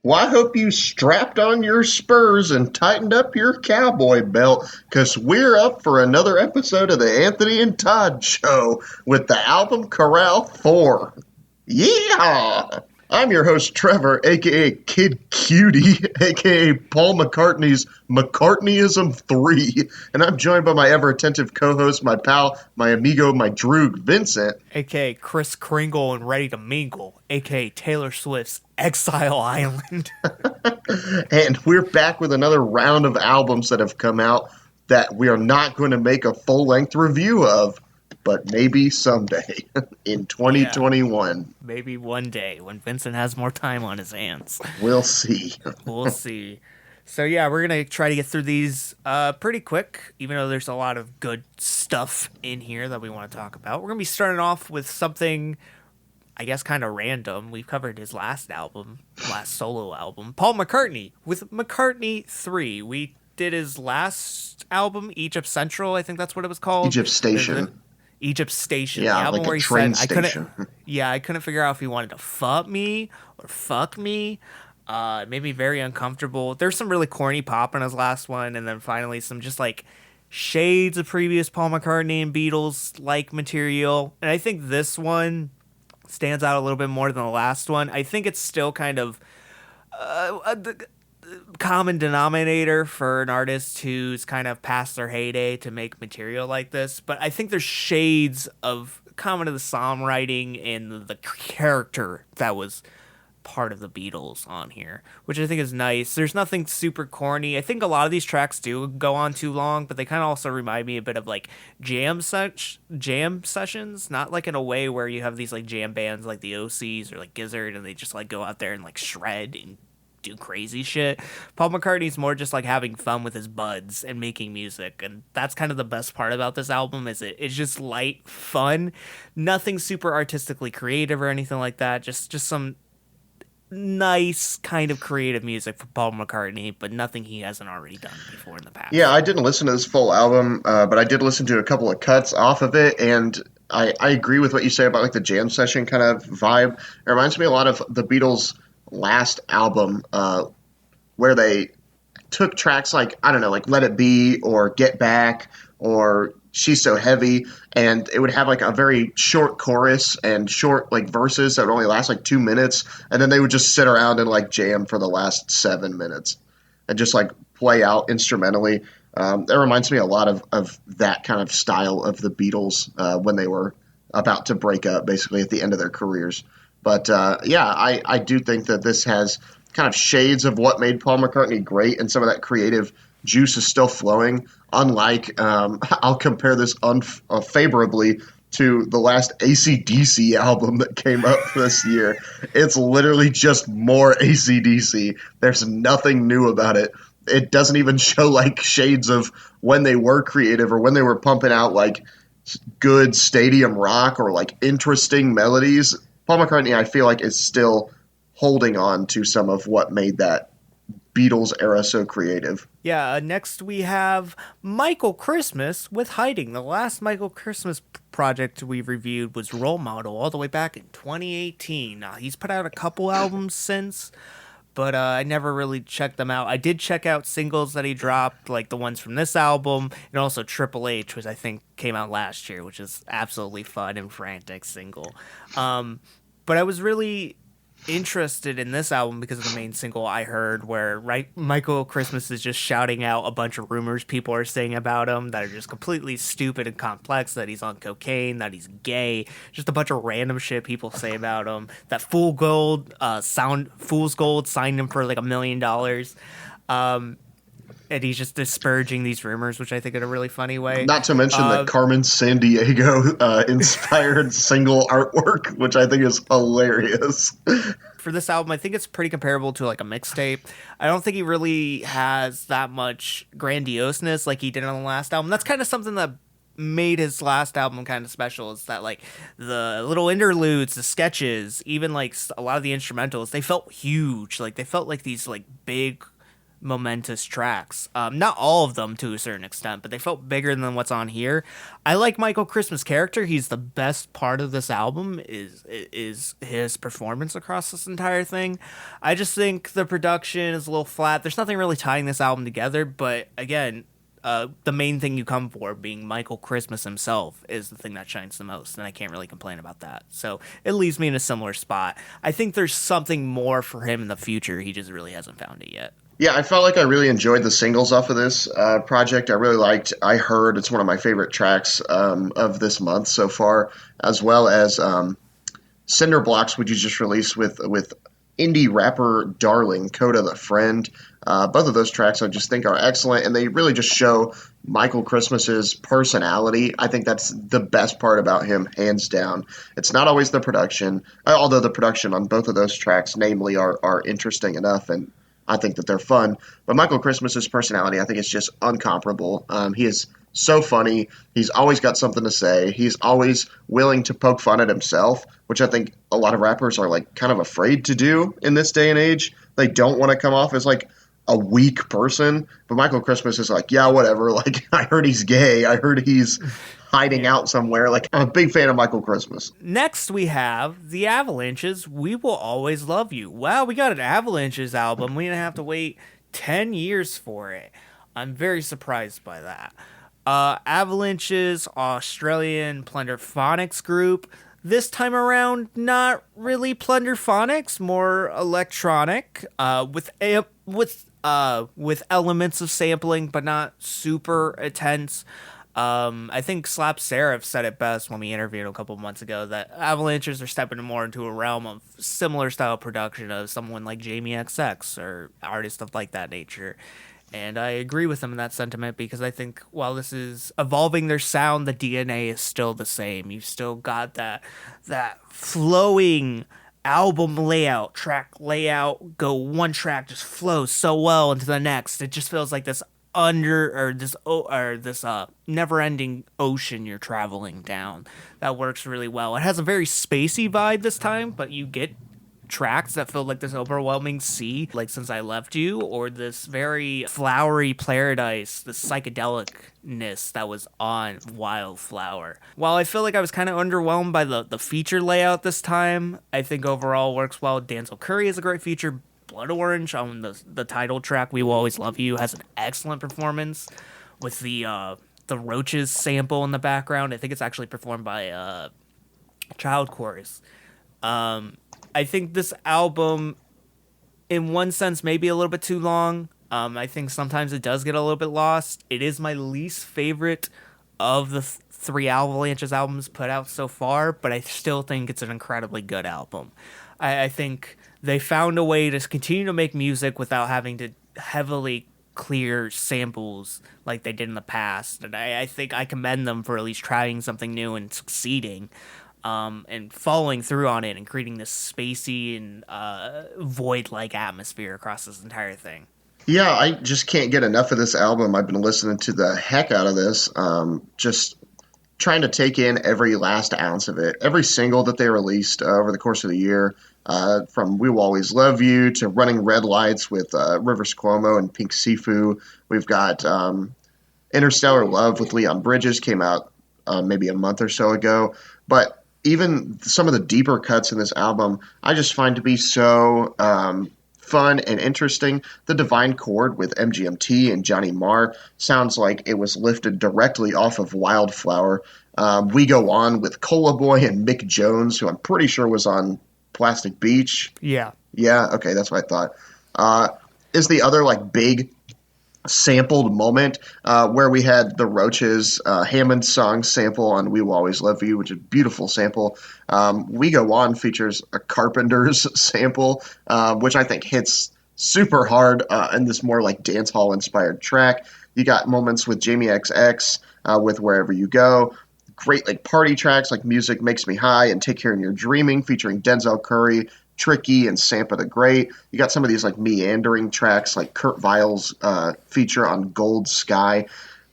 Well, I hope you strapped on your spurs and tightened up your cowboy belt, because we're up for another episode of the Anthony and Todd Show with the album Corral 4. Yeehaw! I'm your host, Trevor, aka Kid Cudi, aka Paul McCartney's McCartneyism 3, and I'm joined by my ever-attentive co-host, my pal, my amigo, my droog, Vincent. A.K.A. Kris Kringle and Ready to Mingle, a.k.a. Taylor Swift's Exile Island. And we're back with another round of albums that have come out that we are not going to make a full-length review of, but maybe someday in 2021. Maybe one day when Vincent has more time on his hands. We'll see. We'll see. So yeah, we're going to try to get through these pretty quick, even though there's a lot of good stuff in here that we want to talk about. We're going to be starting off with something, I guess, kind of random. We've covered his last solo album, Paul McCartney, with McCartney 3. We did his last album, Egypt Central, I think that's what it was called. Egypt Station. Egypt Station. Yeah, the album like where a he train said, station. I couldn't figure out if he wanted to fuck me or fuck me. It made me very uncomfortable. There's some really corny pop in his last one, and then finally some just like shades of previous Paul McCartney and Beatles-like material. And I think this one stands out a little bit more than the last one. I think it's still kind of the common denominator for an artist who's kind of past their heyday to make material like this, but I think there's shades of common to the songwriting and the character that was part of the Beatles on here, which I think is nice. There's nothing super corny. I think a lot of these tracks do go on too long, but they kind of also remind me a bit of like jam sessions, not like in a way where you have these like jam bands like the OCs or like Gizzard and they just like go out there and like shred and do crazy shit. Paul McCartney's more just like having fun with his buds and making music, and that's kind of the best part about this album. It's just light fun, nothing super artistically creative or anything like that, just some nice kind of creative music for Paul McCartney, but nothing he hasn't already done before in the past. Yeah, I didn't listen to this full album, but I did listen to a couple of cuts off of it, and I agree with what you say about like the jam session kind of vibe. It reminds me a lot of the Beatles' last album, where they took tracks like, I don't know, like Let It Be or Get Back or She's So Heavy, and it would have like a very short chorus and short like verses that would only last like 2 minutes, and then they would just sit around and like jam for the last 7 minutes and just like play out instrumentally. That reminds me a lot of that kind of style of the Beatles when they were about to break up, basically at the end of their careers. But I do think that this has kind of shades of what made Paul McCartney great, and some of that creative juice is still flowing. Unlike, I'll compare this unfavorably to the last AC/DC album that came up this year. It's literally just more AC/DC. There's nothing new about it. It doesn't even show like shades of when they were creative or when they were pumping out like good stadium rock or like interesting melodies. Paul McCartney, I feel like, is still holding on to some of what made that Beatles era so creative. Yeah, next we have Michael Christmas with Hiding. The last Michael Christmas project we reviewed was Role Model, all the way back in 2018. He's put out a couple albums since, but I never really checked them out. I did check out singles that he dropped, like the ones from this album, and also Triple H, which I think came out last year, which is absolutely fun and frantic single. But I was really interested in this album because of the main single I heard, where Michael Christmas is just shouting out a bunch of rumors people are saying about him that are just completely stupid and complex, that he's on cocaine, that he's gay, just a bunch of random shit people say about him, that Fool's Gold signed him for like $1 million. And he's just disparaging these rumors, which I think in a really funny way. Not to mention the Carmen Sandiego inspired single artwork, which I think is hilarious. For this album, I think it's pretty comparable to like a mixtape. I don't think he really has that much grandioseness like he did on the last album. That's kind of something that made his last album kind of special, is that like the little interludes, the sketches, even like a lot of the instrumentals, they felt huge. Like they felt like these like big momentous tracks. Not all of them to a certain extent, but they felt bigger than what's on here. I like Michael Christmas' character. He's the best part of this album is his performance across this entire thing. I just think the production is a little flat. There's nothing really tying this album together, but again, the main thing you come for, being Michael Christmas himself, is the thing that shines the most, and I can't really complain about that. So it leaves me in a similar spot. I think there's something more for him in the future. He just really hasn't found it yet. Yeah, I felt like I really enjoyed the singles off of this project. I really liked I Heard. It's one of my favorite tracks of this month so far, as well as Cinder Blocks, which you just released with indie rapper darling Coda the Friend. Both of those tracks I just think are excellent, and they really just show Michael Christmas's personality. I think that's the best part about him, hands down. It's not always the production, although the production on both of those tracks, namely, are interesting enough, and I think that they're fun. But Michael Christmas's personality, I think, is just uncomparable. He is so funny. He's always got something to say. He's always willing to poke fun at himself, which I think a lot of rappers are like kind of afraid to do in this day and age. They don't want to come off as like a weak person. But Michael Christmas is like, yeah, whatever. Like, I heard he's gay. I heard he's hiding out somewhere. Like, I'm a big fan of Michael Christmas. Next, we have the Avalanches. We Will Always Love You. Wow, we got an Avalanches album. We didn't have to wait 10 years for it. I'm very surprised by that. Avalanches, Australian Plunderphonics group. This time around, not really Plunderphonics, more electronic, with elements of sampling, but not super intense. I think Slap Seraph said it best when we interviewed a couple months ago that Avalanches are stepping more into a realm of similar style production of someone like Jamie XX or artists of like that nature. And I agree with them in that sentiment because I think while this is evolving their sound, the DNA is still the same. You've still got that flowing album layout, track layout, go one track just flows so well into the next. It just feels like this never-ending ocean you're traveling down. That works really well. It has a very spacey vibe this time, but you get tracks that feel like this overwhelming sea, like Since I Left You, or this very flowery paradise, the psychedelicness that was on Wildflower. While I feel like I was kind of underwhelmed by the feature layout this time, I think overall works well. Denzel Curry is a great feature. Blood Orange on the title track, We Will Always Love You, has an excellent performance with the Roaches sample in the background. I think it's actually performed by Child Chorus. I think this album, in one sense, may be a little bit too long. I think sometimes it does get a little bit lost. It is my least favorite of the three Avalanches albums put out so far, but I still think it's an incredibly good album. I think they found a way to continue to make music without having to heavily clear samples like they did in the past. And I think I commend them for at least trying something new and succeeding. And following through on it and creating this spacey and void-like atmosphere across this entire thing. Yeah, I just can't get enough of this album. I've been listening to the heck out of this, just trying to take in every last ounce of it. Every single that they released over the course of the year, from We Will Always Love You to Running Red Lights with Rivers Cuomo and Pink Sifu. We've got Interstellar Love with Leon Bridges, came out maybe a month or so ago. But even some of the deeper cuts in this album, I just find to be so fun and interesting. The Divine Chord with MGMT and Johnny Marr sounds like it was lifted directly off of Wildflower. We Go On with Cola Boy and Mick Jones, who I'm pretty sure was on Plastic Beach. Yeah. Yeah, okay, that's what I thought. Is the other like big sampled moment where we had the Roaches Hammond song sample on We Will Always Love You, which is a beautiful sample. We Go On features a Carpenter's sample, which I think hits super hard in this more like dance hall inspired track. You got moments with Jamie XX with Wherever You Go. Great like party tracks like Music Makes Me High and Take Care in Your Dreaming featuring Denzel Curry, Tricky, and Sampa the Great. You got some of these like meandering tracks like Kurt Vile's feature on Gold Sky.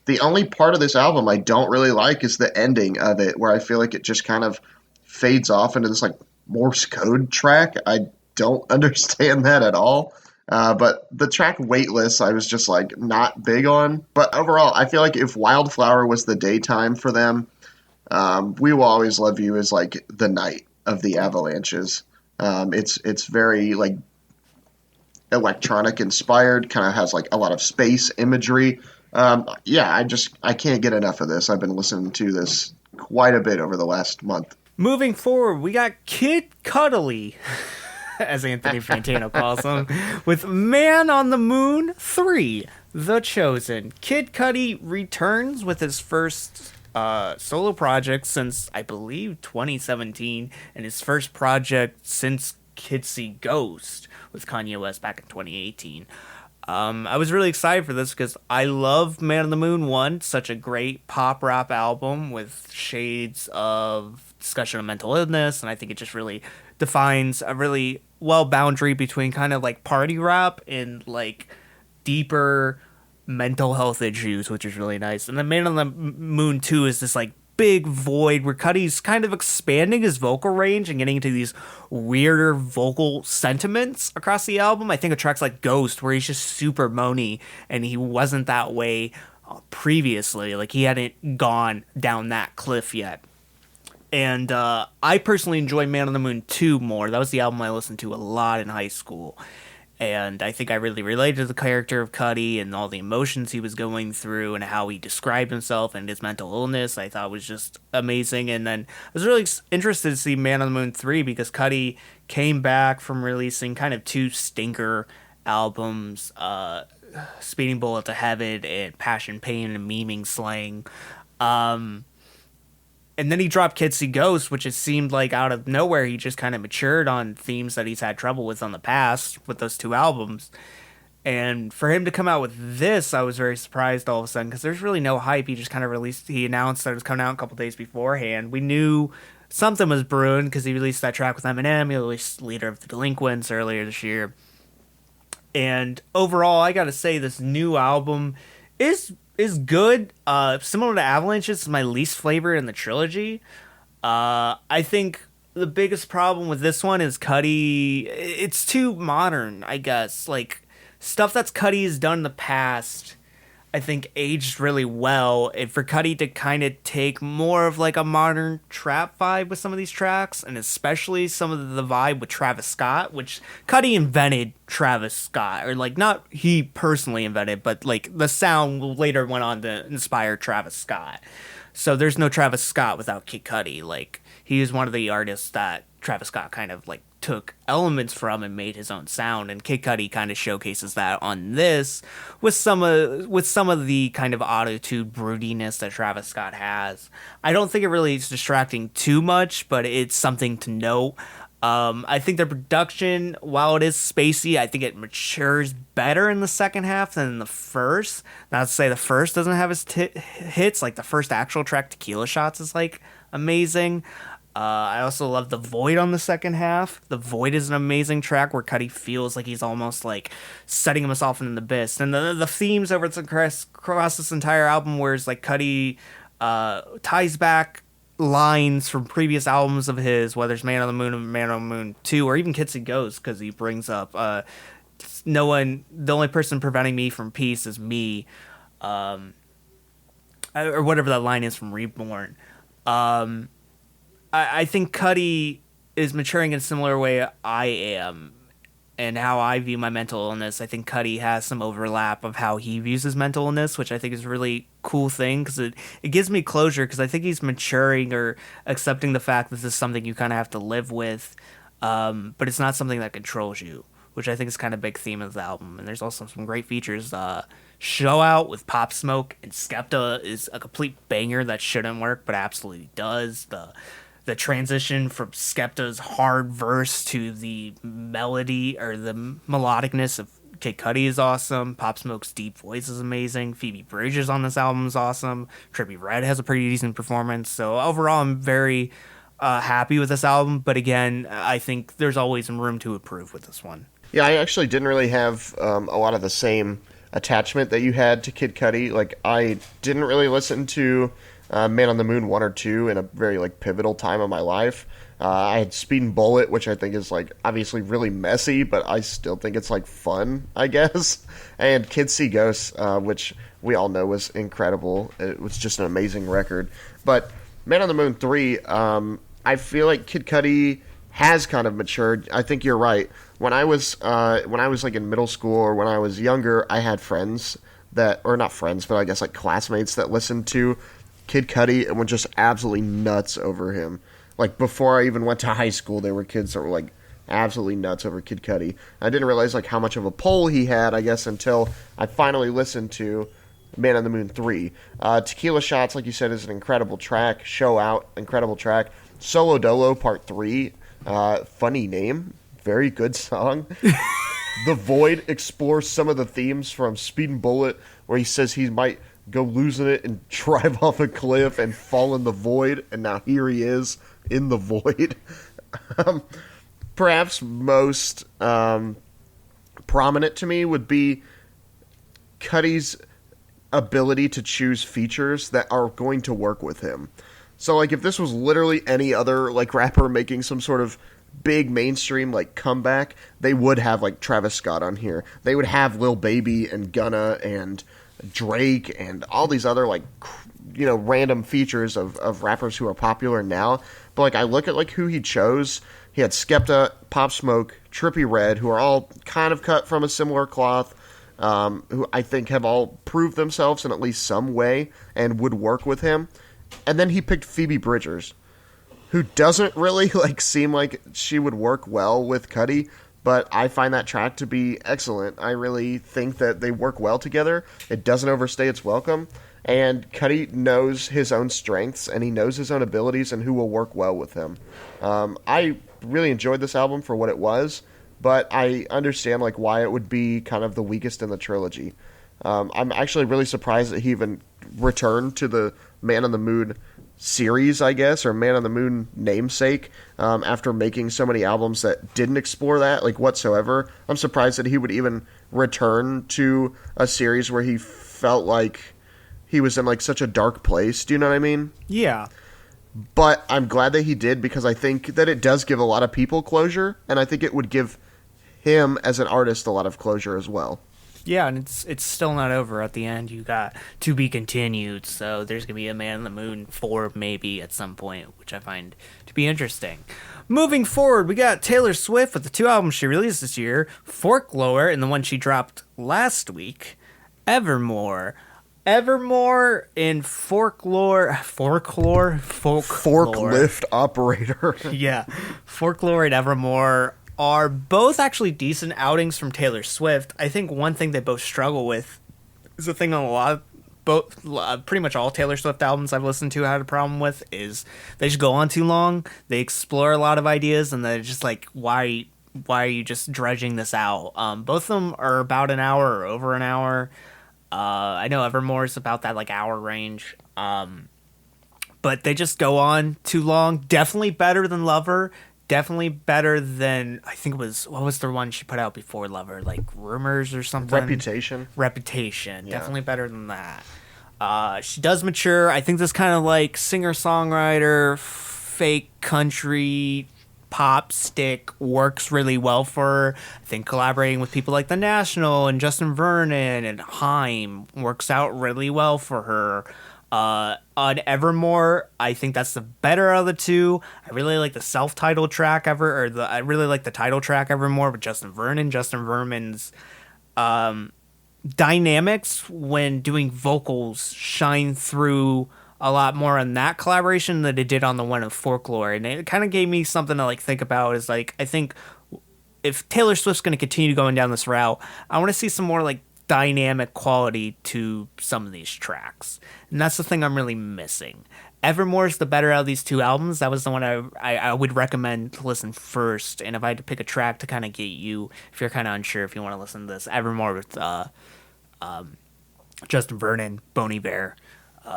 The only part of this album I don't really like is the ending of it, where I feel like it just kind of fades off into this like Morse code track. I don't understand that at all. But the track Weightless, I was just like not big on. But overall, I feel like if Wildflower was the daytime for them, We Will Always Love You is like the night of the Avalanches. It's very like electronic inspired, kind of has like a lot of space imagery. Yeah, I can't get enough of this. I've been listening to this quite a bit over the last month. Moving forward, we got Kid Cuddly, as Anthony Fantano calls him, with Man on the Moon 3, The Chosen. Kid Cudi returns with his first solo project since, I believe, 2017, and his first project since Kids See Ghost with Kanye West back in 2018. I was really excited for this because I love Man on the Moon 1, such a great pop rap album with shades of discussion of mental illness, and I think it just really defines a really well boundary between kind of like party rap and like deeper mental health issues, which is really nice. And then Man on the Moon 2 is this like big void where Cudi's kind of expanding his vocal range and getting into these weirder vocal sentiments across the album. I think of tracks like Ghost, where he's just super moany, and he wasn't that way previously. Like, he hadn't gone down that cliff yet. And I personally enjoy Man on the Moon 2 more. That was the album I listened to a lot in high school. And I think I really related to the character of Cudi and all the emotions he was going through and how he described himself and his mental illness. I thought was just amazing. And then I was really interested to see Man on the Moon 3 because Cudi came back from releasing kind of two stinker albums, Speeding Bullet to Heaven and Passion, Pain, and Memeing Slang. And then he dropped Kids See Ghost, which it seemed like out of nowhere he just kind of matured on themes that he's had trouble with on the past with those two albums. And for him to come out with this, I was very surprised all of a sudden because there's really no hype. He just kind of he announced that it was coming out a couple days beforehand. We knew something was brewing because he released that track with Eminem. He released Leader of the Delinquents earlier this year. And overall, I gotta say, this new album is good. Similar to Avalanches, it's my least favorite in the trilogy. I think the biggest problem with this one is Cudi. It's too modern, I guess. Like, stuff that's Cudi has done in the past, I think aged really well. And for Cudi to kind of take more of like a modern trap vibe with some of these tracks, and especially some of the vibe with Travis Scott, which Cudi invented Travis Scott, or like not he personally invented, but like the sound later went on to inspire Travis Scott. So there's no Travis Scott without Kid Cudi. Like, he is one of the artists that Travis Scott kind of like took elements from and made his own sound, and Kid Cudi kind of showcases that on this with some of the kind of auto-tune broodiness that Travis Scott has. I don't think it really is distracting too much, but it's something to note. I think the production, while it is spacey, I think it matures better in the second half than in the first. Not to say the first doesn't have its hits, like the first actual track, Tequila Shots, is like amazing. I also love The Void on the second half. The Void is an amazing track where Cudi feels like he's almost like setting himself in the abyss. And the themes over across this entire album, where it's like Cudi ties back lines from previous albums of his, whether it's Man on the Moon or Man on the Moon 2, or even Kids See Ghost, because he brings up the only person preventing me from peace is me, or whatever that line is from Reborn. I think Cudi is maturing in a similar way I am, and how I view my mental illness. I think Cudi has some overlap of how he views his mental illness, which I think is a really cool thing because it gives me closure, because I think he's maturing or accepting the fact that this is something you kind of have to live with, but it's not something that controls you, which I think is kind of a big theme of the album. And there's also some great features. Show Out with Pop Smoke and Skepta is a complete banger that shouldn't work, but absolutely does. The transition from Skepta's hard verse to the melody or the melodicness of Kid Cudi is awesome. Pop Smoke's deep voice is amazing. Phoebe Bridgers on this album is awesome. Trippie Redd has a pretty decent performance. So overall, I'm very happy with this album. But again, I think there's always some room to improve with this one. Yeah, I actually didn't really have a lot of the same attachment that you had to Kid Cudi. Like, I didn't really listen to Man on the Moon 1 or 2 in a very like pivotal time of my life. I had Speed and Bullet, which I think is like obviously really messy, but I still think it's like fun, I guess. And Kids See Ghosts, which we all know was incredible. It was just an amazing record. But Man on the Moon 3, I feel like Kid Cudi has kind of matured. I think you're right. When I was like in middle school or when I was younger, I had friends that, or not friends, but I guess like classmates that listened to Kid Cudi and were just absolutely nuts over him. Like before I even went to high school, there were kids that were like absolutely nuts over Kid Cudi. I didn't realize like how much of a pull he had, I guess, until I finally listened to Man on the Moon 3. Tequila Shots, like you said, is an incredible track. Show Out, incredible track. Solo Dolo Part 3, funny name, very good song. The Void explores some of the themes from Speed and Bullet, where he says he might go losing it and drive off a cliff and fall in the void, and now here he is in the void. Perhaps most prominent to me would be Cudi's ability to choose features that are going to work with him. So, like, if this was literally any other, like, rapper making some sort of big mainstream, like, comeback, they would have, like, Travis Scott on here. They would have Lil Baby and Gunna and Drake and all these other, like, random features of rappers who are popular now. But, like, I look at, like, who he chose. He had Skepta, Pop Smoke, Trippie Redd, who are all kind of cut from a similar cloth, who I think have all proved themselves in at least some way and would work with him. And then he picked Phoebe Bridgers, who doesn't really like seem like she would work well with Cudi, but I find that track to be excellent. I really think that they work well together. It doesn't overstay its welcome, and Cudi knows his own strengths and he knows his own abilities and who will work well with him. I really enjoyed this album for what it was, but I understand like why it would be kind of the weakest in the trilogy. I'm actually really surprised that he even returned to the Man on the Moon series, I guess, or Man on the Moon namesake, after making so many albums that didn't explore that, like, whatsoever. I'm surprised that he would even return to a series where he felt like he was in, like, such a dark place. Do you know what I mean? Yeah. But I'm glad that he did, because I think that it does give a lot of people closure, and I think it would give him, as an artist, a lot of closure as well. Yeah, and it's still not over. At the end, you got To Be Continued, so there's going to be a Man on the Moon 4 maybe at some point, which I find to be interesting. Moving forward, we got Taylor Swift with the 2 albums she released this year, Folklore, and the one she dropped last week, Evermore. Evermore in Folklore? Forklift operator. Yeah, Folklore and Evermore are both actually decent outings from Taylor Swift. I think one thing they both struggle with is the thing on pretty much all Taylor Swift albums I've listened to had a problem with is they just go on too long. They explore a lot of ideas, and they're just like, why are you just dredging this out? Both of them are about an hour or over an hour. I know Evermore is about that like hour range. But they just go on too long. Definitely better than Lover. Definitely better than, I think it was, what was the one she put out before Lover? Like Rumors or something? Reputation. Yeah. Definitely better than that. She does mature. I think this kind of like singer-songwriter, fake country pop stick works really well for her. I think collaborating with people like The National and Justin Vernon and Haim works out really well for her. On Evermore, I think that's the better of the two. I really like the self-titled track I really like the title track Evermore with Justin Vernon. Justin Vermon's dynamics when doing vocals shine through a lot more on that collaboration than it did on the one of Folklore, and it kind of gave me something to like think about. Is like, I think if Taylor Swift's going to continue going down this route, I want to see some more like dynamic quality to some of these tracks, and that's the thing I'm really missing. Evermore is the better out of these 2 albums. That was the one I would recommend to listen first, and if I had to pick a track to kind of get you, if you're kind of unsure if you want to listen to this, Evermore with Justin Vernon, Bon Iver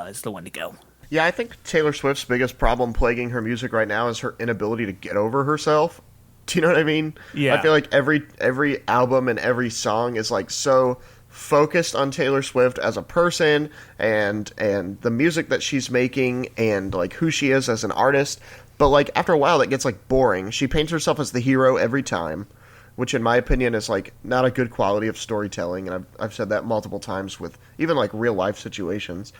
is the one to go. Yeah, I think Taylor Swift's biggest problem plaguing her music right now is her inability to get over herself. Do you know what I mean? Yeah. I feel like every album and every song is like so focused on Taylor Swift as a person and the music that she's making and like who she is as an artist, But like after a while, that gets like boring. She paints herself as the hero every time, which in my opinion is like not a good quality of storytelling. And I've said that multiple times with even like real life situations.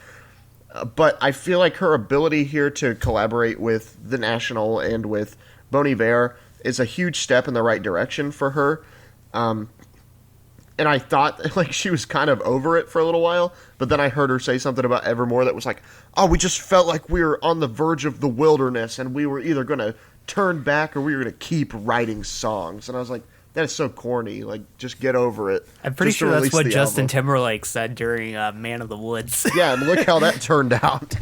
But I feel like her ability here to collaborate with the National and with Bon Iver is a huge step in the right direction for her. And I thought like she was kind of over it for a little while, but then I heard her say something about Evermore that was like, "Oh, we just felt like we were on the verge of the wilderness, and we were either going to turn back or we were going to keep writing songs." And I was like, "That is so corny. Like, just get over it." I'm pretty Just to sure that's release what the Justin album. Timberlake said during Man of the Woods. Yeah, and look how that turned out.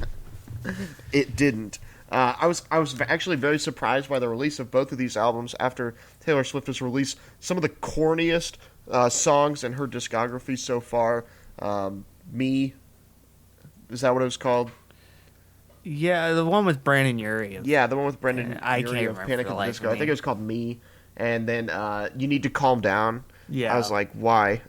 It didn't. I was actually very surprised by the release of both of these albums after Taylor Swift has released some of the corniest songs in her discography so far. Me, is that what it was called? Yeah, the one with Brandon Urie. Yeah, the one with Brendan I Urie can't of remember Panic for at the the life Disco. of I think me. it was called Me, and then You Need to Calm Down. Yeah. I was like, why?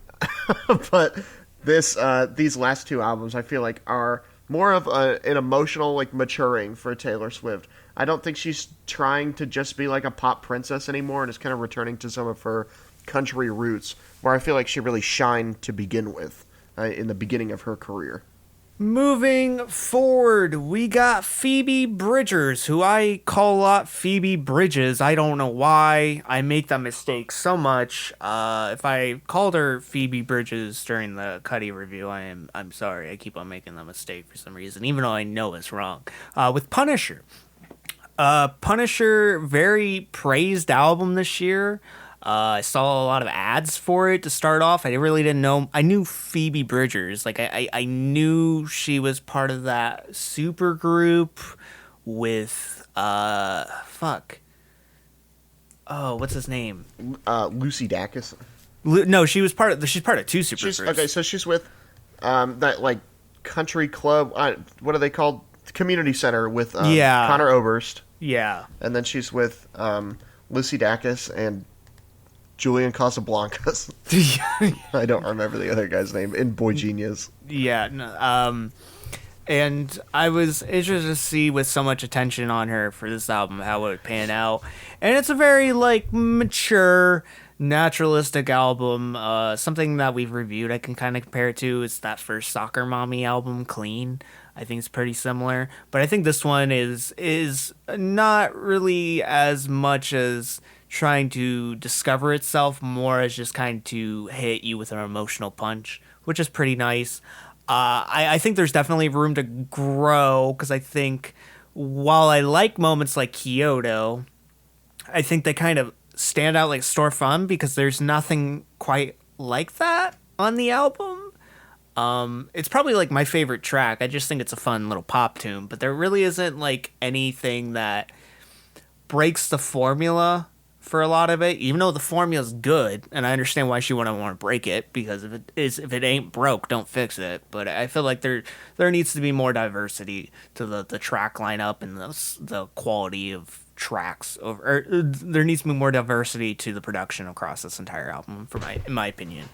But these last two albums, I feel like are more of an emotional like maturing for Taylor Swift. I don't think she's trying to just be like a pop princess anymore, and is kind of returning to some of her country roots, where I feel like she really shined to begin with in the beginning of her career. Moving forward, we got Phoebe Bridgers, who I call a lot Phoebe Bridges. I don't know why I make that mistake so much. If I called her Phoebe Bridges during the Cudi review, I'm sorry. I keep on making that mistake for some reason, even though I know it's wrong. With Punisher. Punisher, very praised album this year. I saw a lot of ads for it to start off. I really didn't know. I knew Phoebe Bridgers. Like, I knew she was part of that super group with, fuck. Oh, what's his name? Lucy Dacus. No, she's part of two super She's groups. okay. So she's with that like country club. What are they called? Community Center with Yeah. Connor Oberst, Yeah. and then she's with Lucy Dacus and Julian Casablancas. I don't remember the other guy's name in Boy Genius. Yeah, no, and I was interested to see with so much attention on her for this album how it would pan out. And it's a very like mature, naturalistic album. Something that we've reviewed I can kind of compare it to is that first Soccer Mommy album, Clean. I think it's pretty similar, but I think this one is not really as much as trying to discover itself, more as just kind of to hit you with an emotional punch, which is pretty nice. I think there's definitely room to grow, because I think while I like moments like Kyoto, I think they kind of stand out like Store Fun, because there's nothing quite like that on the album. It's probably like my favorite track. I just think it's a fun little pop tune, but there really isn't like anything that breaks the formula for a lot of it, even though the formula's good, and I understand why she wouldn't want to break it, because if it ain't broke, don't fix it. But I feel like there needs to be more diversity to the track lineup and the quality of tracks, or there needs to be more diversity to the production across this entire album, in my opinion.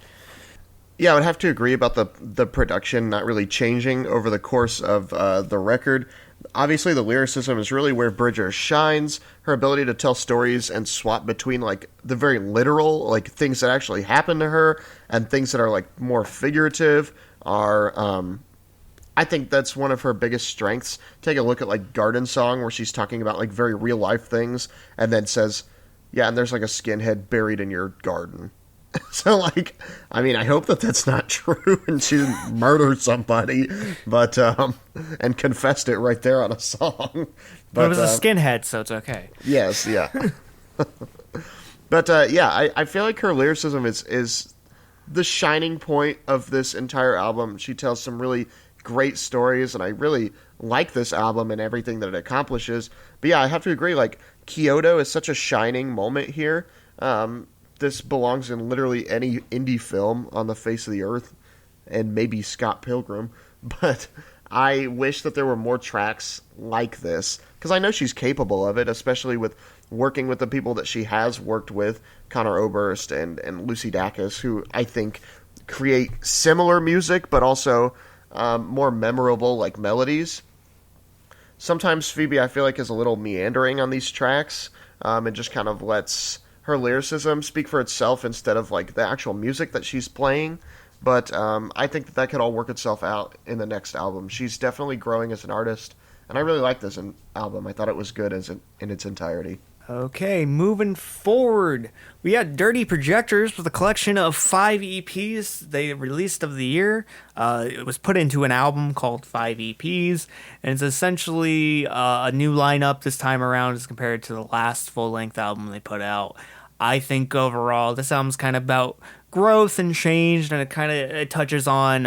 Yeah, I would have to agree about the production not really changing over the course of the record. Obviously, the lyricism is really where Bridger shines. Her ability to tell stories and swap between like the very literal, like things that actually happen to her, and things that are like more figurative are. I think that's one of her biggest strengths. Take a look at like Garden Song, where she's talking about like very real life things, and then says, "Yeah, and there's like a skinhead buried in your garden." So, like, I mean, I hope that that's not true and she didn't murder somebody, but, and confessed it right there on a song. But it was a skinhead, so it's okay. Yes, yeah. But, yeah, I feel like her lyricism is the shining point of this entire album. She tells some really great stories, and I really like this album and everything that it accomplishes. But, yeah, I have to agree, like, Kyoto is such a shining moment here. This belongs in literally any indie film on the face of the earth, and maybe Scott Pilgrim. But I wish that there were more tracks like this, because I know she's capable of it, especially with working with the people that she has worked with, Connor Oberst and Lucy Dacus, who I think create similar music, but also more memorable like melodies. sometimes Phoebe I feel like is a little meandering on these tracks, and just kind of lets her lyricism speak for itself instead of like the actual music that she's playing. But I think that could all work itself out in the next album. She's definitely growing as an artist, and I really like this album. I thought it was good in its entirety. Okay, moving forward, we got Dirty Projectors with a collection of 5 EPs they released of the year. It was put into an album called 5 EPs, and it's essentially a new lineup this time around as compared to the last full-length album they put out. I think overall this album's kind of about growth and change, and it touches on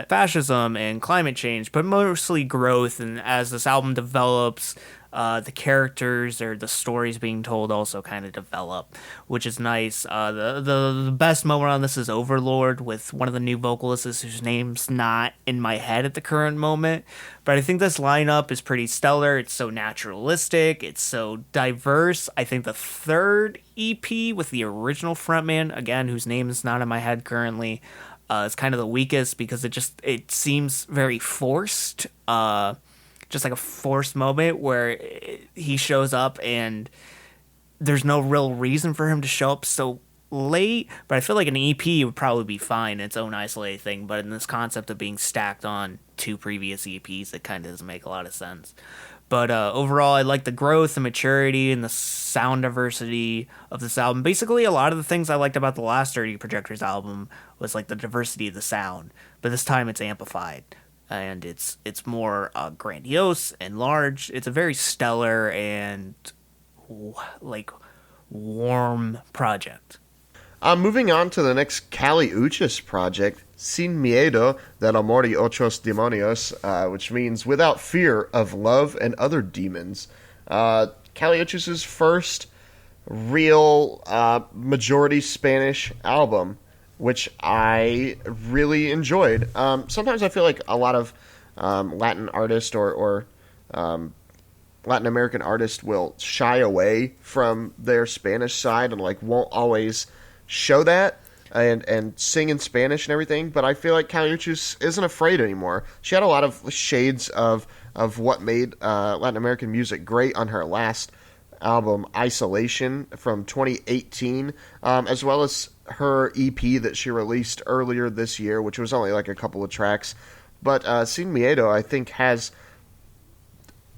fascism and climate change, but mostly growth. And as this album develops, the characters or the stories being told also kind of develop, which is nice. The best moment on this is Overlord with one of the new vocalists whose name's not in my head at the current moment. But I think this lineup is pretty stellar. It's so naturalistic. It's so diverse. I think the third EP with the original frontman, again, whose name is not in my head currently, is kind of the weakest because it seems very forced. Just like a forced moment where he shows up and there's no real reason for him to show up so late. But I feel like an EP would probably be fine in its own isolated thing. But in this concept of being stacked on 2 previous EPs, it kind of doesn't make a lot of sense. But overall, I like the growth and maturity and the sound diversity of this album. Basically, a lot of the things I liked about the last Dirty Projectors album was like the diversity of the sound. But this time it's amplified. And it's more grandiose and large. It's a very stellar and like warm project. Moving on to the next Kali Uchis project, Sin Miedo del Amor y Otros Demonios, which means without fear of love and other demons. Kali Uchis' first real majority Spanish album, which I really enjoyed. Sometimes I feel like a lot of Latin artists or Latin American artists will shy away from their Spanish side and like won't always show that and sing in Spanish and everything. But I feel like Caliuchis isn't afraid anymore. She had a lot of shades of what made Latin American music great on her last album, Isolation, from 2018, as well as her EP that she released earlier this year, which was only like a couple of tracks. But Sin Miedo, I think,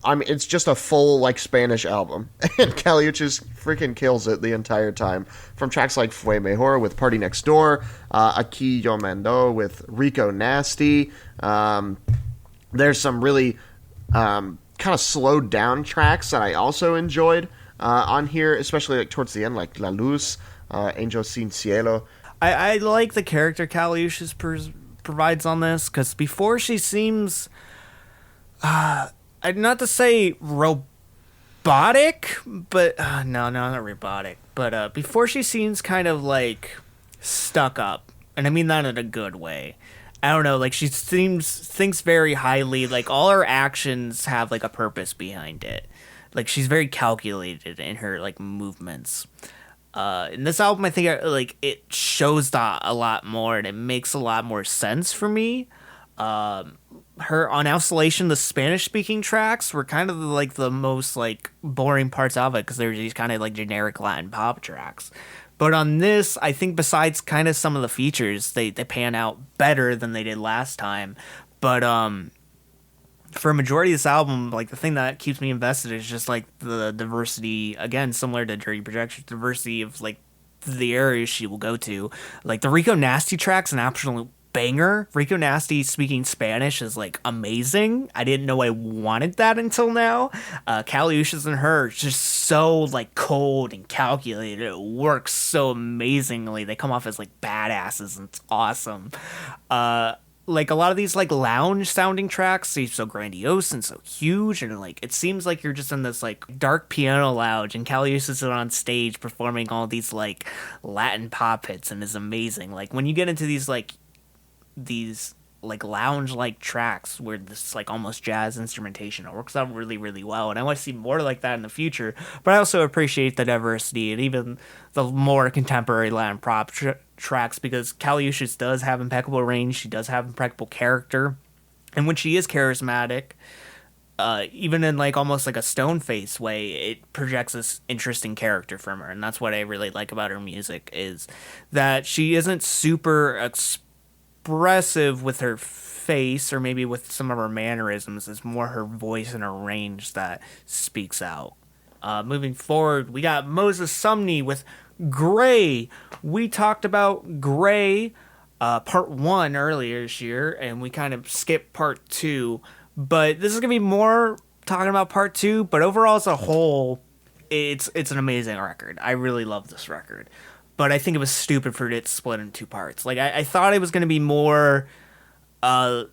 it's just a full like Spanish album, and Caliuchis freaking kills it the entire time. From tracks like Fue Mejor with Party Next Door, Aquí Yo Mando with Rico Nasty. There's some really kind of slowed down tracks that I also enjoyed on here, especially like towards the end, like La Luz, Angel Sin Cielo. I like the character Caliuchis provides on this, because before she seems, not to say robotic, but no, not robotic. But before she seems kind of like stuck up, and I mean that in a good way. I don't know, like she thinks very highly. Like all her actions have like a purpose behind it. Like she's very calculated in her like movements. In this album, I think like it shows that a lot more, and it makes a lot more sense for me. Her on Isolation, the Spanish speaking tracks were kind of like the most like boring parts of it because they're these kind of like generic Latin pop tracks. But on this, I think besides kind of some of the features, they pan out better than they did last time. But for a majority of this album, like the thing that keeps me invested is just like the diversity, again, similar to Dirty Projectors, diversity of like the areas she will go to. Like the Rico Nasty track's an absolute banger. Rico Nasty speaking Spanish is like amazing. I didn't know I wanted that until now. Caliuchis and her is just so like cold and calculated. It works so amazingly. They come off as like badasses, and it's awesome. Like a lot of these like lounge sounding tracks seem so grandiose and so huge, and like it seems like you're just in this like dark piano lounge and Caliuchis is on stage performing all these like Latin pop hits, and is amazing. Like when you get into these like lounge like tracks where this like almost jazz instrumentation, it works out really, really well, and I want to see more like that in the future. But I also appreciate the diversity and even the more contemporary Latin pop tracks, because Caliuchis does have impeccable range, she does have impeccable character, and when she is charismatic, even in like almost like a stone face way, it projects this interesting character from her, and that's what I really like about her music is that she isn't super expressive with her face or maybe with some of her mannerisms. It's more her voice and her range that speaks out. Moving forward, we got Moses Sumney with Grae. We talked about Grae part one earlier this year, and we kind of skipped part two. But this is gonna be more talking about part two. But overall, as a whole, it's an amazing record. I really love this record, but I think it was stupid for it to split into two parts. Like I thought it was gonna be more uh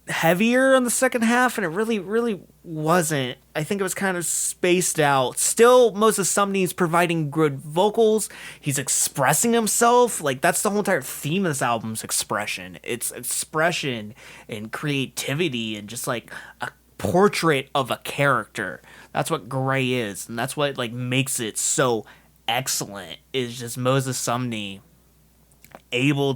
heavier on the second half, and it really wasn't. I think it was kind of spaced out. Still, Moses Sumney is providing good vocals. He's expressing himself. Like that's the whole entire theme of this album's expression. It's expression and creativity and just like a portrait of a character. That's what Grae is, and that's what like makes it so excellent. Is just Moses Sumney able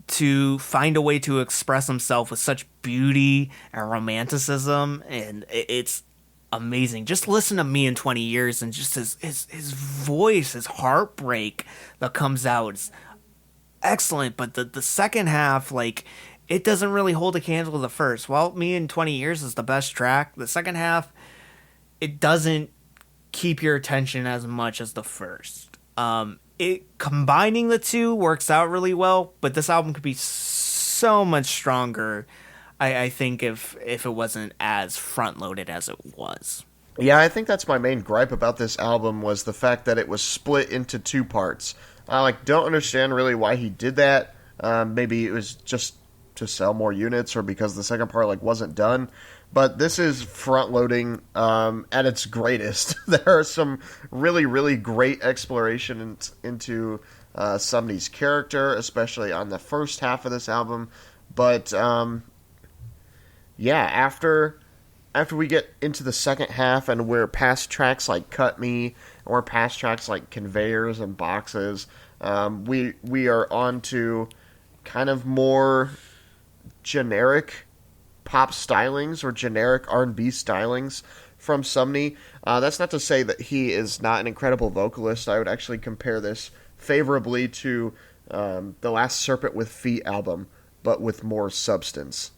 to find a way to express himself with such beauty and romanticism, and it's amazing. Just listen to Me in 20 Years, and just his voice, his heartbreak that comes out is excellent. But the second half, like, it doesn't really hold a candle to the first. While Me in 20 Years is the best track, the second half, it doesn't keep your attention as much as the first. It combining the two works out really well, but this album could be so much stronger. I think if it wasn't as front loaded as it was. Yeah, I think that's my main gripe about this album was the fact that it was split into two parts. I don't understand really why he did that. Maybe it was just to sell more units or because the second part wasn't done. But this is front loading at its greatest. There are some really great exploration into Sumney's character, especially on the first half of this album. But yeah, after we get into the second half and we're past tracks like Cut Me, or past tracks like Conveyors and Boxes, we are on to kind of more generic pop stylings or generic R&B stylings from Sumney. That's not to say that he is not an incredible vocalist. I would actually compare this favorably to the last Serpent with Feet album, but with more substance.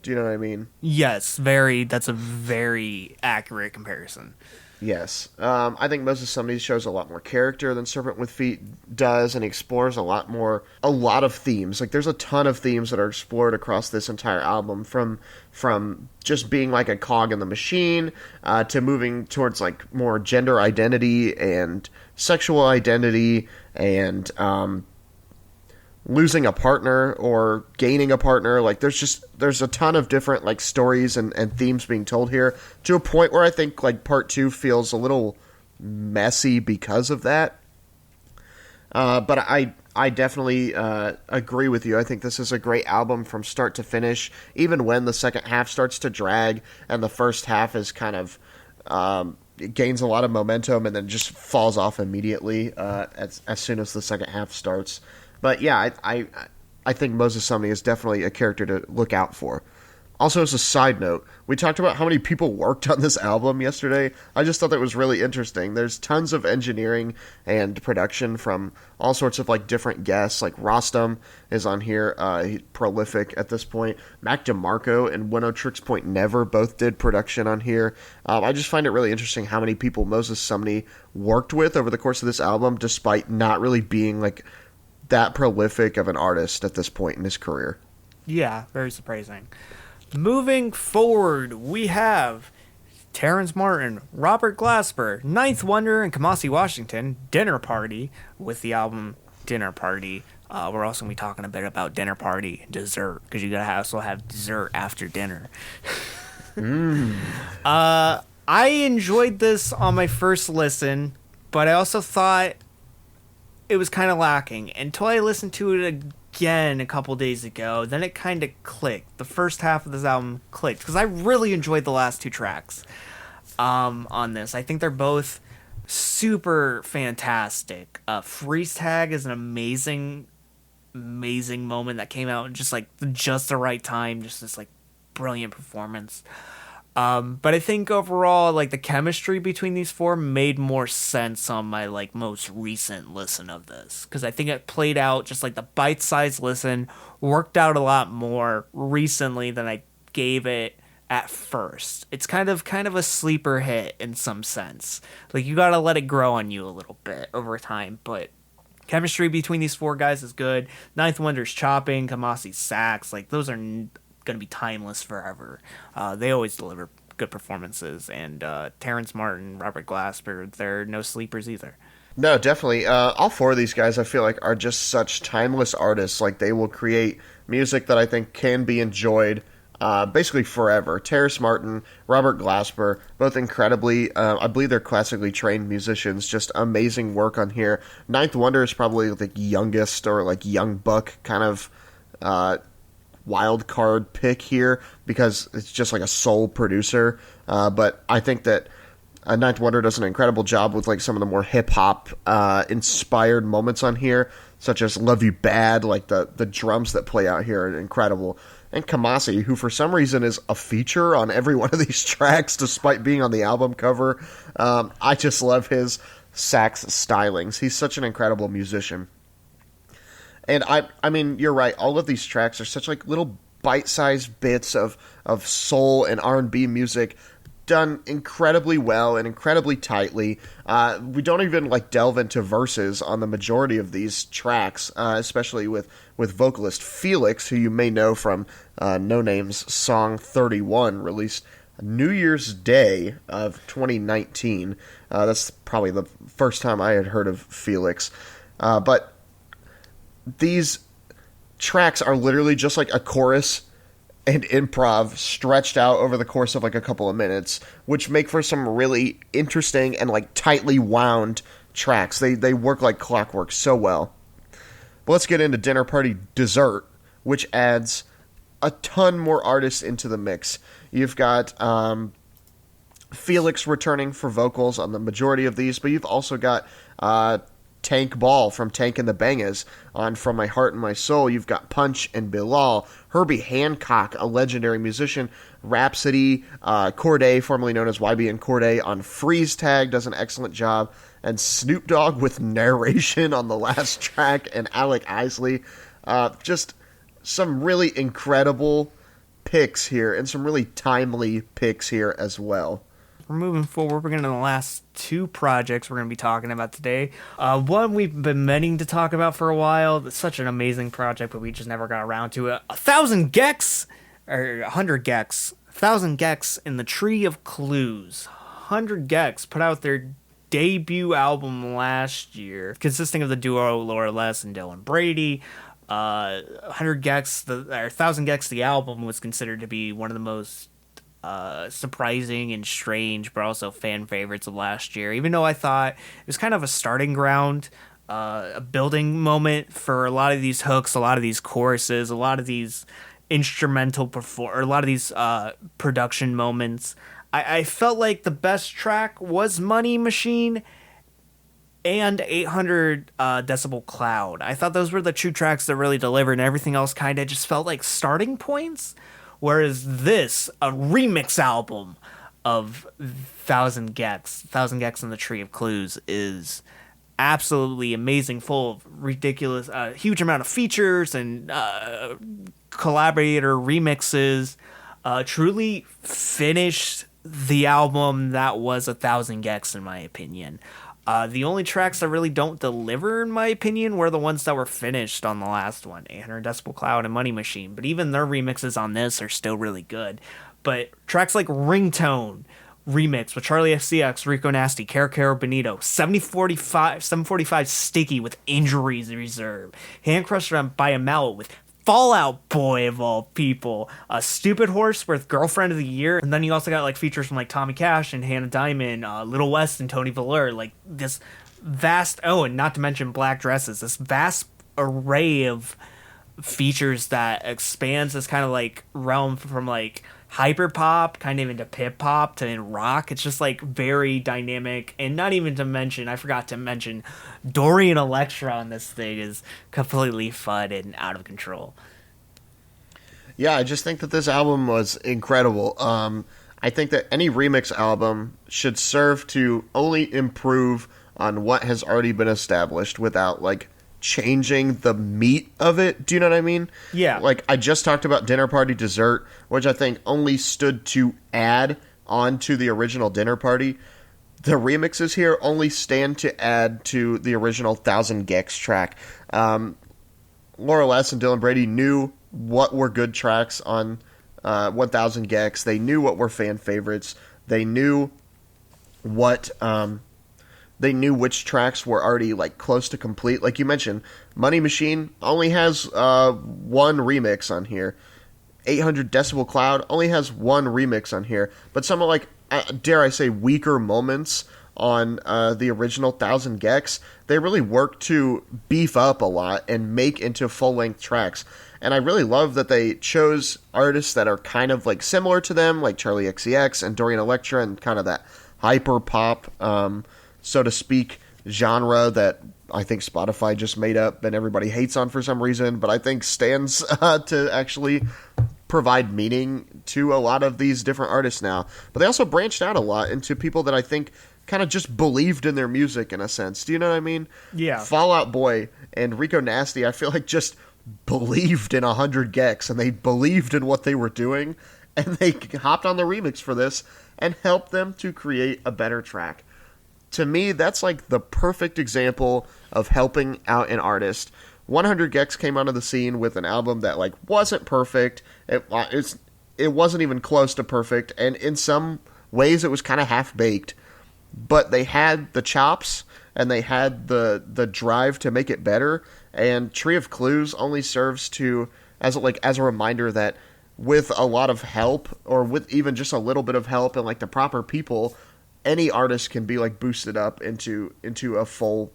Do you know what I mean? Yes, that's a very accurate comparison. Yes. I think Moses Sumney shows a lot more character than Serpent with Feet does, and he explores a lot of themes. There's a ton of themes that are explored across this entire album, from just being like a cog in the machine, to moving towards more gender identity and sexual identity, and losing a partner or gaining a partner. There's a ton of different stories and themes being told here, to a point where I think part two feels a little messy because of that. But I definitely agree with you. I think this is a great album from start to finish, even when the second half starts to drag and the first half is kind of it gains a lot of momentum and then just falls off immediately as soon as the second half starts. But yeah, I think Moses Sumney is definitely a character to look out for. Also, as a side note, we talked about how many people worked on this album yesterday. I just thought that was really interesting. There's tons of engineering and production from all sorts of different guests. Rostam is on here, he's prolific at this point. Mac DeMarco and One O Tricks Point Never both did production on here. I just find it really interesting how many people Moses Sumney worked with over the course of this album, despite not really being that prolific of an artist at this point in his career. Yeah, very surprising. Moving forward, we have Terrence Martin, Robert Glasper, Ninth Wonder, and Kamasi Washington, Dinner Party, with the album Dinner Party. We're also going to be talking a bit about Dinner Party and dessert, because you got to also have dessert after dinner. I enjoyed this on my first listen, but I also thought it was kind of lacking until I listened to it again a couple days ago. Then it kind of clicked. The first half of this album clicked because I really enjoyed the last two tracks on this. I think they're both super fantastic. Freeze Tag is an amazing moment that came out just the right time. Just this brilliant performance. But I think overall, like the chemistry between these four made more sense on my like most recent listen of this, because I think it played out just like the bite-sized listen worked out a lot more recently than I gave it at first. It's kind of a sleeper hit in some sense. Like you gotta let it grow on you a little bit over time, but chemistry between these four guys is good. Ninth Wonder's chopping, Kamasi's sax, like those are going to be timeless forever. They always deliver good performances, and Terrence Martin, Robert Glasper, they're no sleepers either. No, definitely. All four of these guys, I feel like, are just such timeless artists. Like they will create music that I think can be enjoyed basically forever. Terrace Martin, Robert Glasper, both incredibly, I believe they're classically trained musicians. Just amazing work on here. Ninth Wonder is probably the youngest or like young buck kind of wild card pick here because it's just like a sole producer. But I think that Ninth Wonder does an incredible job with like some of the more hip hop inspired moments on here, such as "Love You Bad." Like the drums that play out here are incredible. And Kamasi, who for some reason is a feature on every one of these tracks, despite being on the album cover. I just love his sax stylings. He's such an incredible musician. And I mean, you're right. All of these tracks are such like little bite-sized bits of soul and R&B music done incredibly well and incredibly tightly. We don't even like delve into verses on the majority of these tracks, especially with vocalist Felix, who you may know from No Name's song 31, released New Year's Day of 2019. That's probably the first time I had heard of Felix. But these tracks are literally just like a chorus and improv stretched out over the course of like a couple of minutes, which make for some really interesting and like tightly wound tracks. They work like clockwork so well. But let's get into Dinner Party Dessert, which adds a ton more artists into the mix. You've got Felix returning for vocals on the majority of these, but you've also got Tank Ball from Tank and the Bangas on From My Heart and My Soul. You've got Punch and Bilal, Herbie Hancock, a legendary musician, Rhapsody, Corday, formerly known as YB and Corday, on Freeze Tag, does an excellent job, and Snoop Dogg with narration on the last track, and Alec Isley. Just some really incredible picks here, and some really timely picks here as well. We're moving forward. We're going to the last two projects we're going to be talking about today. One we've been meaning to talk about for a while. It's such an amazing project, but we just never got around to it. 1,000 Gecs, or 100 Gecs. 1,000 Gecs in the Tree of Clues. 100 Gecs put out their debut album last year, consisting of the duo Laura Les and Dylan Brady. 100 Gecs, or 1,000 Gecs, the album was considered to be one of the most surprising and strange, but also fan favorites of last year. Even though I thought it was kind of a starting ground, a building moment for a lot of these hooks, a lot of these choruses, a lot of these instrumental or a lot of these production moments. I felt like the best track was Money Machine and 800 Decibel Cloud. I thought those were the two tracks that really delivered, and everything else kind of just felt like starting points. Whereas this, a remix album of 1,000 Gecs in the Tree of Clues, is absolutely amazing, full of ridiculous, huge amount of features and collaborator remixes. Truly finished the album that was 1,000 Gecs, in my opinion. The only tracks that really don't deliver, in my opinion, were the ones that were finished on the last one, 800 Decibel Cloud and Money Machine. But even their remixes on this are still really good. But tracks like Ringtone remix with Charlie XCX, Rico Nasty, Caro Benito, 745 Sticky with Injuries Reserve, Hand Crusher by a Mallet with Fallout Boy of all people, a Stupid Horse with Girlfriend of the Year, and then you also got like features from like Tommy Cash and Hannah Diamond, Little West and Tony Velour, like this vast, and not to mention Black Dresses, this vast array of features that expands this kind of like realm from like hyper pop kind of into pip pop to in rock. It's just like very dynamic, and not even to mention, I forgot to mention, Dorian Electra on this thing is completely fun and out of control. Yeah, I just think that this album was incredible. I think that any remix album should serve to only improve on what has already been established without like changing the meat of it. Do you know what I mean? Yeah. Like I just talked about Dinner Party Dessert, which I think only stood to add on to the original Dinner Party. The remixes here only stand to add to the original Thousand Gecs track. Laura Les and Dylan Brady knew what were good tracks on 1000 Gecs. They knew what were fan favorites. They knew what they knew which tracks were already like close to complete. Like you mentioned, Money Machine only has one remix on here. 800 Decibel Cloud only has one remix on here. But some of like dare I say weaker moments on the original Thousand Gecs, they really work to beef up a lot and make into full-length tracks. And I really love that they chose artists that are kind of like similar to them, like Charlie XCX and Dorian Electra, and kind of that hyper pop, so to speak, genre that I think Spotify just made up and everybody hates on for some reason, but I think stands to actually provide meaning to a lot of these different artists now. But they also branched out a lot into people that I think kind of just believed in their music in a sense. Do you know what I mean? Yeah. Fall Out Boy and Rico Nasty, I feel like just believed in 100 Gecs and they believed in what they were doing and they hopped on the remix for this and helped them to create a better track. To me, that's like the perfect example of helping out an artist. 100 Gecs came onto the scene with an album that like wasn't perfect. It wasn't even close to perfect, and in some ways it was kind of half-baked. But they had the chops and they had the drive to make it better. And Tree of Clues only serves to as a reminder that with a lot of help, or with even just a little bit of help and like the proper people, any artist can be like boosted up into a full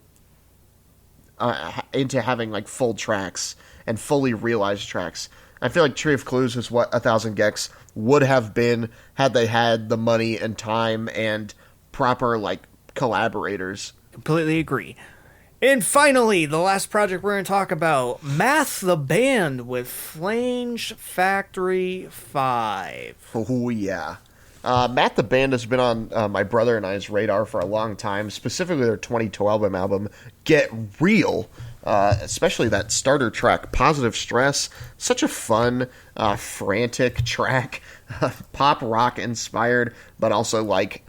into having like full tracks and fully realized tracks. I feel like Tree of Clues is what 1000 Gecs would have been had they had the money and time and proper like collaborators. Completely agree. And finally, the last project we're going to talk about, Math the Band with Flange Factory 5. Oh yeah. Matt the Band has been on my brother and I's radar for a long time, specifically their 2012 album, Get Real, especially that starter track, Positive Stress. Such a fun, frantic track, pop rock inspired, but also like,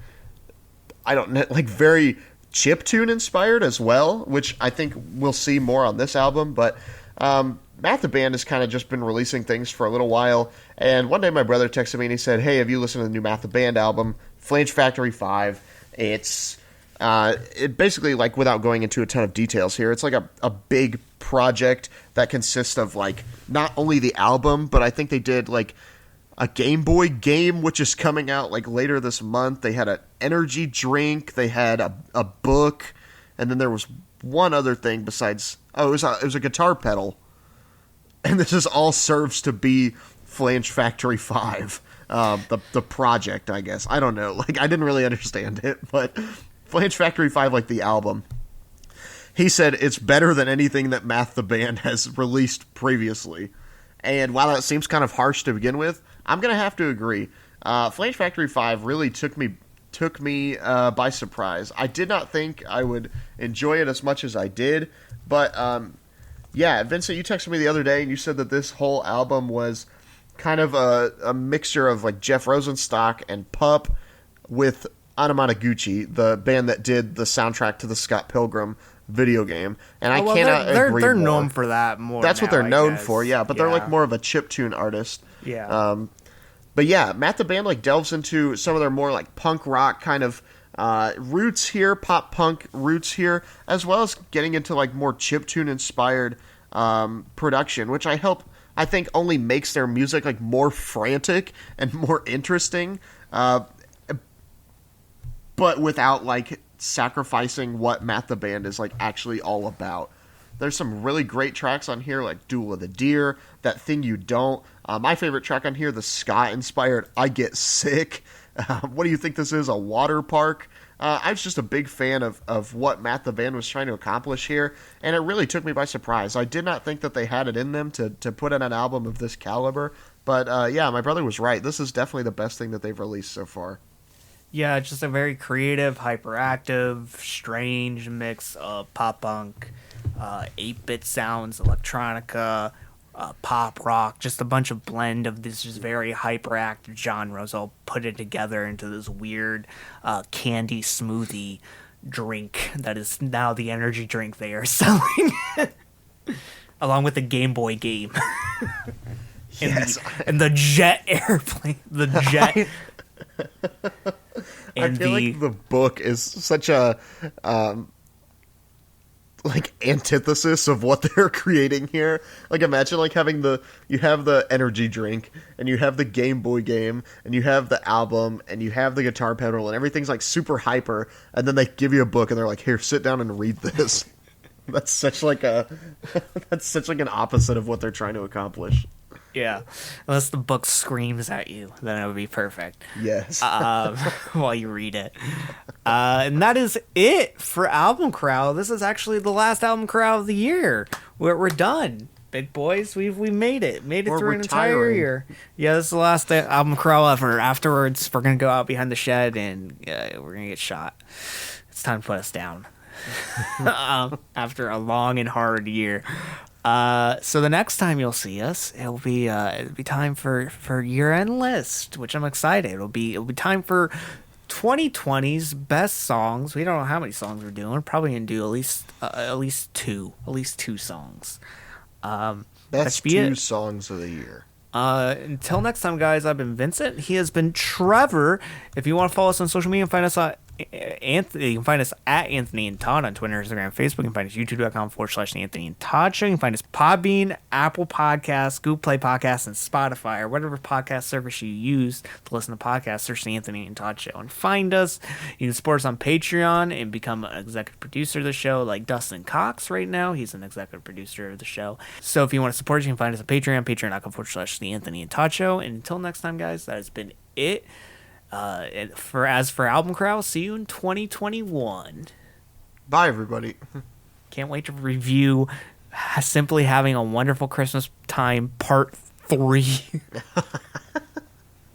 I don't know, like very chiptune inspired as well, which I think we'll see more on this album. But Matt the Band has kind of just been releasing things for a little while, and one day my brother texted me and he said, hey, have you listened to the new Matt the Band album, Flange Factory 5? It's it basically, like, without going into a ton of details here, it's like a big project that consists of like not only the album, but I think they did like a Game Boy game, which is coming out like later this month. They had an energy drink, they had a book, and then there was one other thing besides, it was a guitar pedal. And this is all serves to be Flange Factory 5, the project, I guess. I don't know. Like, I didn't really understand it, but Flange Factory 5, like the album. He said it's better than anything that Math the Band has released previously. And while that seems kind of harsh to begin with, I'm going to have to agree. Flange Factory 5 really took me by surprise. I did not think I would enjoy it as much as I did, but yeah, Vincent, you texted me the other day and you said that this whole album was kind of a mixture of like Jeff Rosenstock and Pup with Anamanaguchi, the band that did the soundtrack to the Scott Pilgrim video game. And I cannot agree they're more. known for that more. That's what they're I known guess. for, yeah. But they're like more of a chiptune artist. Yeah. But yeah, Matt the Band like delves into some of their more like punk rock kind of roots here, pop punk roots here, as well as getting into like more chiptune inspired production, which I think only makes their music like more frantic and more interesting, but without like sacrificing what Matt the Band is like actually all about. There's some really great tracks on here, like Duel of the Deer, That Thing You Don't. My favorite track on here, the ska-inspired I Get Sick. What do you think this is, a water park? I was just a big fan of what Matt the Band was trying to accomplish here, and it really took me by surprise. I did not think that they had it in them to put in an album of this caliber, But yeah, my brother was right. This is definitely the best thing that they've released so far. Yeah, it's just a very creative, hyperactive, strange mix of pop punk, 8-bit sounds, electronica, pop rock, just a bunch of blend of this just very hyperactive genres all put it together into this weird candy smoothie drink that is now the energy drink they are selling, along with the Game Boy game. Yes. And the jet airplane, the jet. I feel like the book is such a like antithesis of what they're creating here. Like imagine like having you have the energy drink and you have the Game Boy game and you have the album and you have the guitar pedal and everything's like super hyper, and then they give you a book and they're like, "Here, sit down and read this." That's such like an opposite of what they're trying to accomplish. Yeah, unless the book screams at you, then it would be perfect. Yes. While you read it. And that is it for Album Corral. This is actually the last Album Corral of the year. We're done, big boys. We made it. Made it We're through an entire retiring. year. Yeah, this is the last Album Corral ever. Afterwards, we're going to go out behind the shed and we're going to get shot. It's time to put us down. After a long and hard year. So the next time you'll see us, it'll be time for year-end list, which I'm excited. It'll be time for 2020's best songs. We don't know how many songs we're doing. We're probably gonna do at least two songs. Best be two it. songs of the year. Until next time, guys. I've been Vincent. He has been Trevor. If you want to follow us on social media and find us on Anthony, you can find us at Anthony and Todd on Twitter, Instagram, Facebook. You can find us youtube.com/Anthony and Todd Show. You can find us Podbean, Apple Podcasts, Google Play Podcasts, and Spotify, or whatever podcast service you use to listen to podcasts. Search the Anthony and Todd Show and find us. You can support us on Patreon and become an executive producer of the show, like Dustin Cox right now. He's an executive producer of the show. So if you want to support us, you can find us on Patreon, patreon.com/the Anthony and Todd Show. And until next time, guys, that has been it. For Album Corral, see you in 2021. Bye, everybody. Can't wait to review Simply Having a Wonderful Christmas Time Part 3.